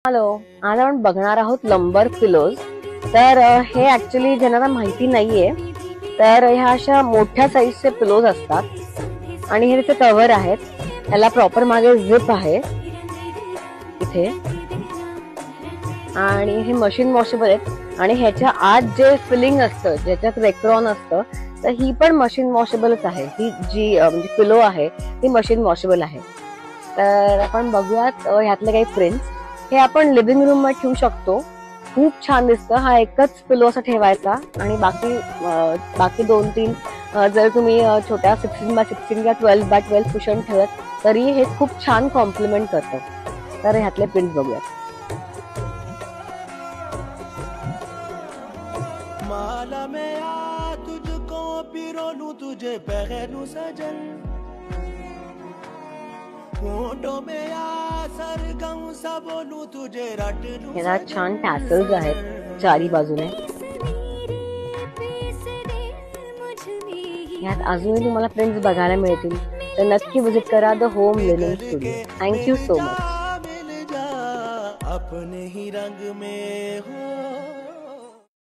Hello, आज आपण बघणार आहोत लंबर पिलोज. तर हे ऍक्च्युली ज्यांना माहिती नाहीये, तर ह्या अशा मोठ्या साईजचे पिलोज असतात आणि हे त्याचे कव्हर आहेत. ह्याला प्रॉपर मागे झिप आहे इथे आणि हे मशीन वॉशेबल आहेत आणि ह्याच्या आत जे फिलिंग असतं, ज्याच्यात रेक्रॉन असतं, तर ही पण मशीन वॉशेबलच आहे. ही जी म्हणजे पिलो आहे ती मशीन वॉशेबल आहे. तर आपण बघूयात ह्यातले काही प्रिंट्स. हे आपण लिव्हिंग रूम मध्ये ठेवू शकतो. खूप छान दिसतं. हा एकच पिलो असा ठेवायचा आणि बाकी 2-3 जर तुम्ही छोट्या 16x16 किंवा 12x12 कुशन ठेवत तरी हे खूप छान कॉम्प्लिमेंट करतं. तर ह्यातले प्रिंट्स बघूयात. माला में आ तुझको पिरोलू तुझे पहनू सजन याला छान टॅसल्स आहेत चारी बाजूने. यात अजूनही तुम्हाला प्रिंट्स बघायला मिळतील, तर नक्की विजिट करा the home leaning studio. Thank you so much. अपने ही रंग में हो